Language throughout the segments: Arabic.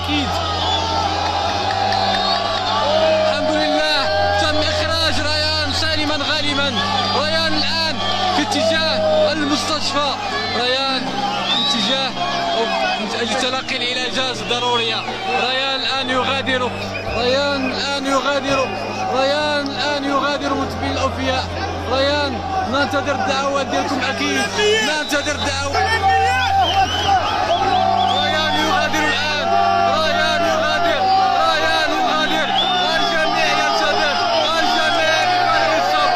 بالتأكيد. الحمد لله تم إخراج ريان سالما غالبا. ريان الآن في اتجاه المستشفى. ريان في اتجاه من أجل تلقي العلاجات الضرورية. ريان الآن يغادر. ريان الآن يغادر. ريان الآن يغادر متبين الأوفياء. ريان ننتظر الدعوات ديالكم أكيد. ننتظر الدعوات. ريان يغادر الآن. ريان يغادر. ريان يغادر. الجميع ينتظر. الجميع بفارغ الصبر.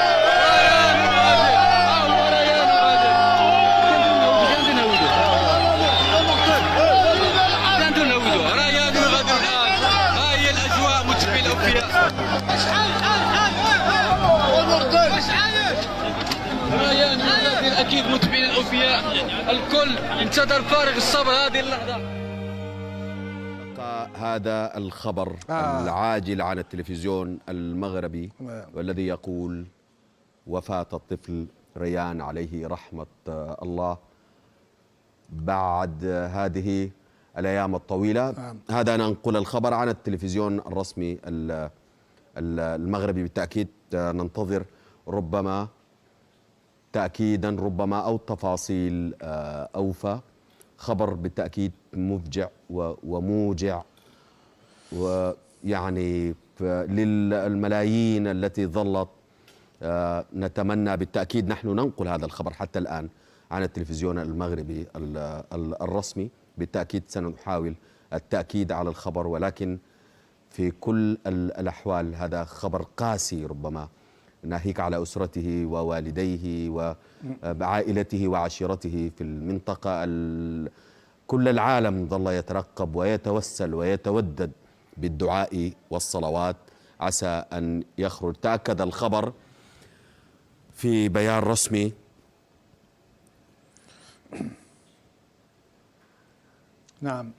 ريان يغادر. هو ريان يغادر. ريان يغادر الآن. ها هي الأجواء متبين الأوفياء. ريان يغادر أكيد متبين الأوفياء. الكل انتظر فارغ الصبر هذه اللحظة. هذا الخبر العاجل عن التلفزيون المغربي والذي يقول وفاة الطفل ريان عليه رحمة الله بعد هذه الأيام الطويلة. هذا ننقل الخبر عن التلفزيون الرسمي المغربي. بالتأكيد ننتظر ربما تأكيدا ربما أو تفاصيل أوفى. خبر بالتأكيد مفجع وموجع، ويعني للملايين التي ظلت نتمنى. بالتأكيد نحن ننقل هذا الخبر حتى الآن عن التلفزيون المغربي الرسمي. بالتأكيد سنحاول التأكيد على الخبر، ولكن في كل الأحوال هذا خبر قاسي ربما، ناهيك على أسرته ووالديه وعائلته وعشيرته في المنطقة. كل العالم ظل يترقب ويتوسل ويتودد بالدعاء والصلوات عسى أن يخرج. تأكد الخبر في بيان رسمي. نعم.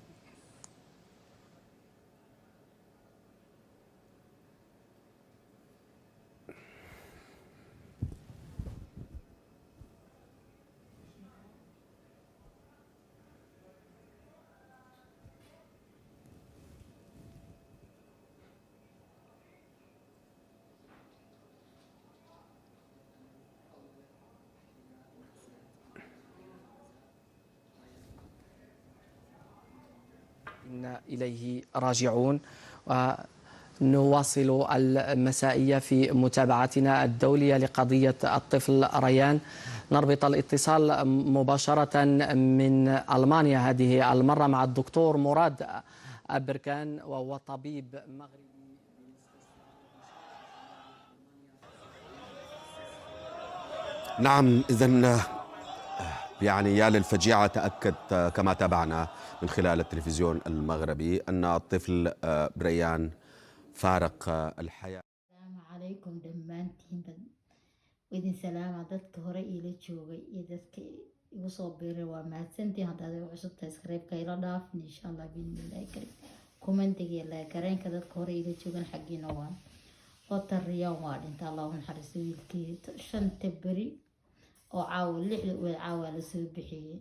إنا إليه راجعون. ونواصل المسائية في متابعتنا الدولية لقضية الطفل ريان. نربط الاتصال مباشرة من ألمانيا هذه المرة مع الدكتور مراد أبركان، وهو طبيب مغربي. نعم، إذن يعني يا للفجيعة. تأكد كما تابعنا من خلال التلفزيون المغربي أن الطفل ريان فارق الحياة. السلام عليكم دمانتين وإذن سلام dadka hore ila joogay iyo dadka igu soo biiray waa mahadsantiin. haddaad igu cusub tahay scribe-ka ila dhaafin insha Allah biidhnillaahi kariim. commentiga iyo like-gareynka dadka hore ila joogan xaggiina waa wata Riyaan waa dhinta. Allah u naxariisto wiilkii 5 beri oo caawa 6 weel caawa la soo bixiyay.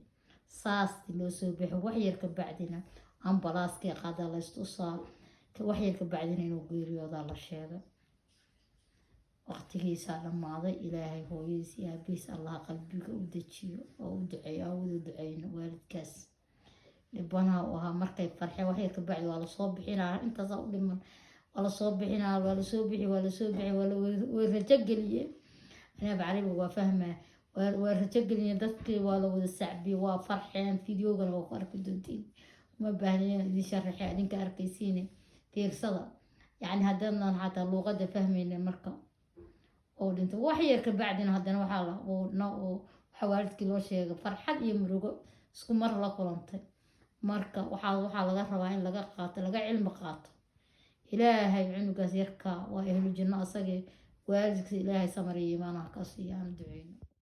saasti loo soo bixi wax yar ka bacdina ambalaaskii qaada la istusaa wax yar ka bacdina inuu geeriyooda la sheegay. waqtigiisa dhamaaday. ilaahay hooyadiis iyo aabihiis Allah qalbiga u dejiyo oo u duceeyo awoodu duceeyno waalidkaas dhibanaha u ahaa. markay farxeen wax yar ka bacdi waa la soo bixinaa. intaas u dhiman waa la soo bixinaa. waa la soo bixi way rajo geliyeen. أنا بعرف وفاهمة ورجعلني دتك ولا وده سعبي وفرحان فيديو قالوا وقارك الدنتين ما بهني دي شرح يعني كاركيسيني تيرصلا يعني هدنا حتى اللغة فهمين المركب أو أنت وحيرك بعدين هدنا وحالا وحوالت كل شيء فرحان يمرق سكو مرة لا قلنت مركب وحالا لقى رواين لقى قاتل لقى علم قاتل إلهي عنو قاسيركا وإهل الجنة أصغي والدك إلهي سمري ما نحكسي يعني دعين